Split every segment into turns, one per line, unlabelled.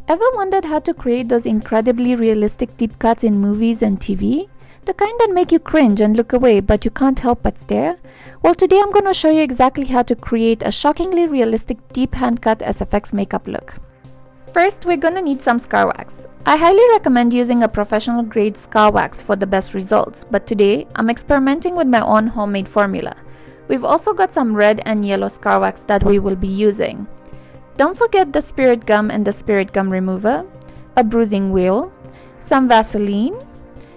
Ever wondered how to create those incredibly realistic deep cuts in movies and TV? The kind that make you cringe and look away but you can't help but stare? Well, today I'm going to show you exactly how to create a shockingly realistic deep hand cut SFX makeup look. First, we're going to need some scar wax. I highly recommend using a professional grade scar wax for the best results, but today I'm experimenting with my own homemade formula. We've also got some red and yellow scar wax that we will be using. Don't forget the spirit gum and the spirit gum remover, a bruising wheel, some Vaseline,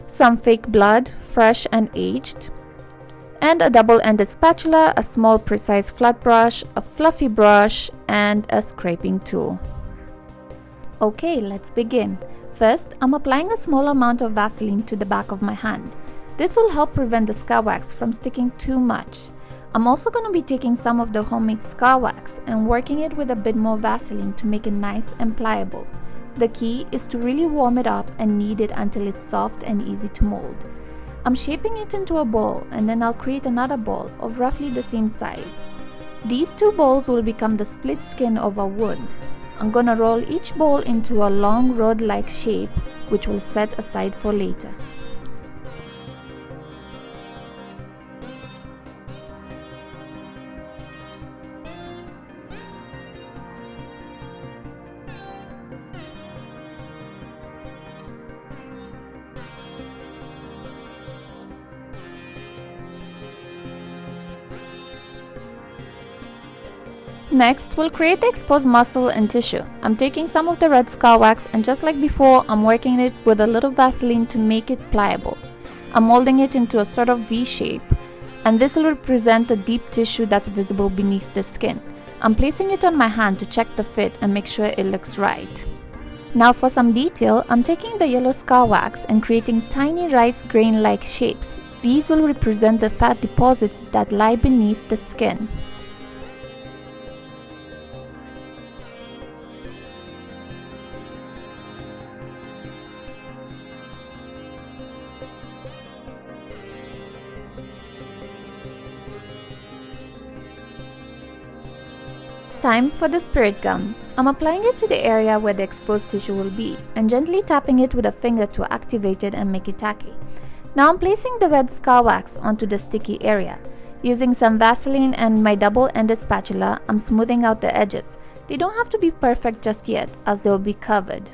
some fake blood, fresh and aged, and a double-ended spatula, a small precise flat brush, a fluffy brush, and a scraping tool. Okay, let's begin. First, I'm applying a small amount of Vaseline to the back of my hand. This will help prevent the scar wax from sticking too much. I'm also going to be taking some of the homemade scar wax and working it with a bit more Vaseline to make it nice and pliable. The key is to really warm it up and knead it until it's soft and easy to mold. I'm shaping it into a ball, and then I'll create another ball of roughly the same size. These two balls will become the split skin of our wound. I'm gonna roll each ball into a long rod-like shape, which we'll set aside for later. Next, we'll create the exposed muscle and tissue. I'm taking some of the red scar wax, and just like before, I'm working it with a little Vaseline to make it pliable. I'm molding it into a sort of V shape, and this will represent the deep tissue that's visible beneath the skin. I'm placing it on my hand to check the fit and make sure it looks right. Now for some detail, I'm taking the yellow scar wax and creating tiny rice grain-like shapes. These will represent the fat deposits that lie beneath the skin. Time for the spirit gum. I'm applying it to the area where the exposed tissue will be and gently tapping it with a finger to activate it and make it tacky. Now I'm placing the red scar wax onto the sticky area. Using some Vaseline and my double-ended spatula, I'm smoothing out the edges. They don't have to be perfect just yet, as they'll be covered.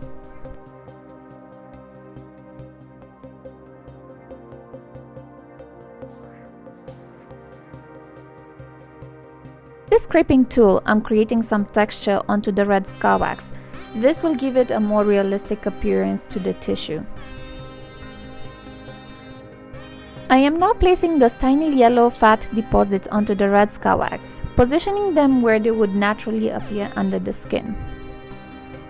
With the scraping tool, I'm creating some texture onto the red scar wax. This will give it a more realistic appearance to the tissue. I am now placing those tiny yellow fat deposits onto the red scar wax, positioning them where they would naturally appear under the skin.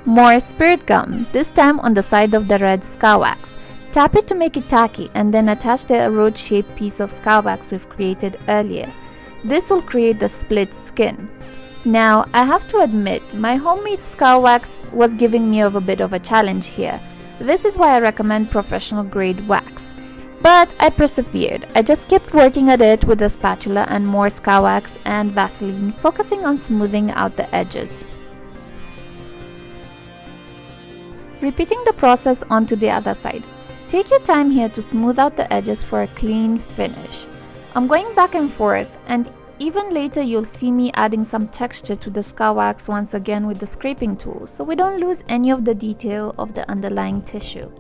More spirit gum, this time on the side of the red scar wax. Tap it to make it tacky and then attach the road-shaped piece of scar wax we've created earlier. This will create the split skin. Now, I have to admit, my homemade scar wax was giving me a bit of a challenge here. This is why I recommend professional grade wax. But I persevered. I just kept working at it with a spatula and more scar wax and Vaseline, focusing on smoothing out the edges. Repeating the process onto the other side. Take your time here to smooth out the edges for a clean finish. I'm going back and forth, and even later you'll see me adding some texture to the scar wax once again with the scraping tool, so we don't lose any of the detail of the underlying tissue.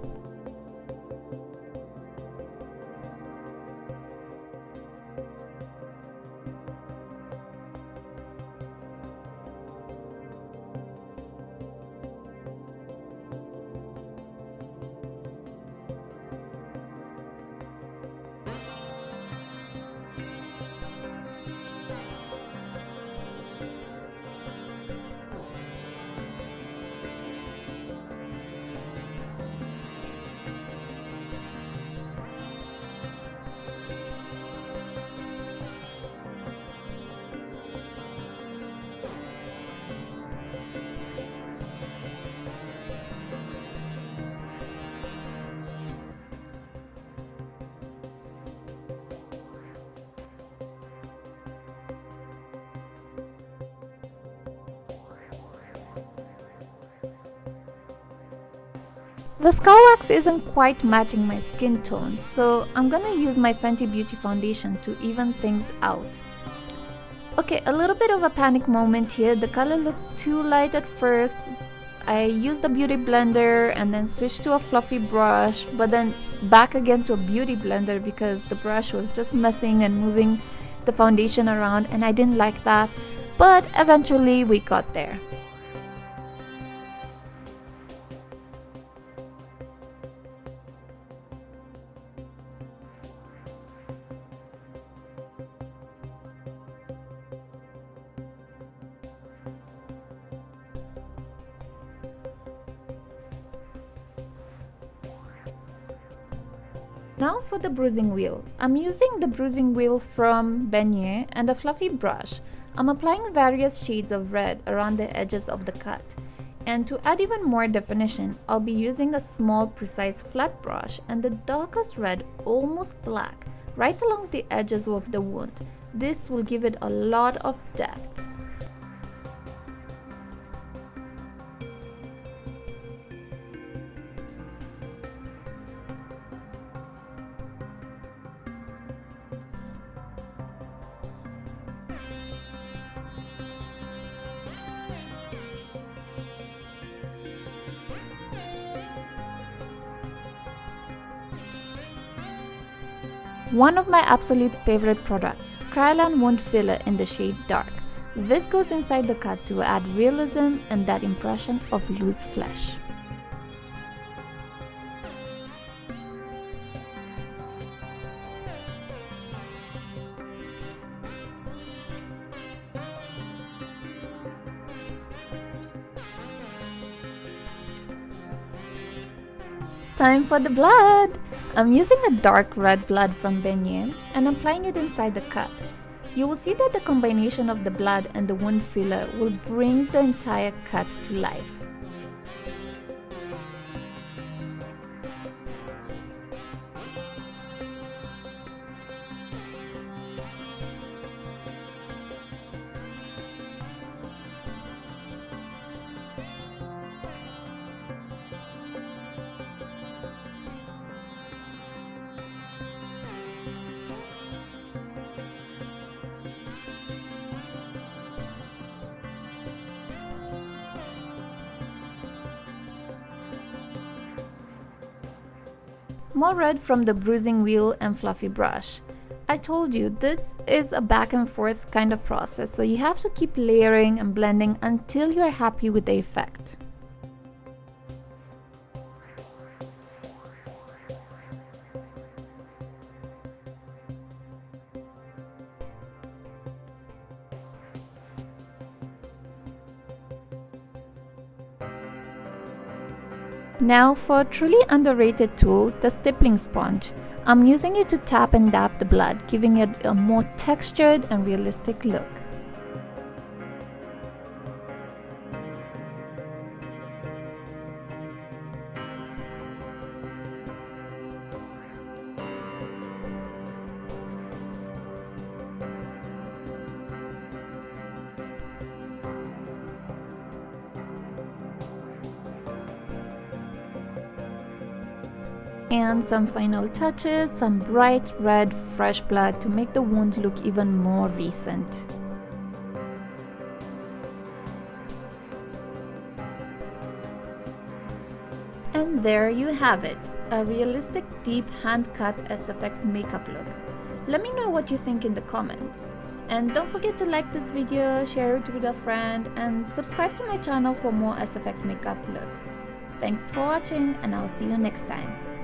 The skull wax isn't quite matching my skin tone, so I'm gonna use my Fenty Beauty foundation to even things out. Okay, a little bit of a panic moment here. The color looked too light at first. I used the beauty blender and then switched to a fluffy brush, but then back again to a beauty blender because the brush was just messing and moving the foundation around, and I didn't like that, but eventually we got there. Now for the bruising wheel. I'm using the bruising wheel from Beignet and a fluffy brush. I'm applying various shades of red around the edges of the cut. And to add even more definition, I'll be using a small precise flat brush and the darkest red, almost black, right along the edges of the wound. This will give it a lot of depth. One of my absolute favorite products, Kryolan Wound Filler in the shade Dark. This goes inside the cut to add realism and that impression of loose flesh. Time for the blood! I'm using a dark red blood from Beignet and applying it inside the cut. You will see that the combination of the blood and the wound filler will bring the entire cut to life. More red from the bruising wheel and fluffy brush. I told you, this is a back and forth kind of process, so you have to keep layering and blending until you are happy with the effect. Now for a truly underrated tool, the stippling sponge. I'm using it to tap and dab the blood, giving it a more textured and realistic look. And some final touches, some bright red fresh blood to make the wound look even more recent. And there you have it, a realistic deep hand-cut SFX makeup look. Let me know what you think in the comments. And don't forget to like this video, share it with a friend, and subscribe to my channel for more SFX makeup looks. Thanks for watching, and I'll see you next time.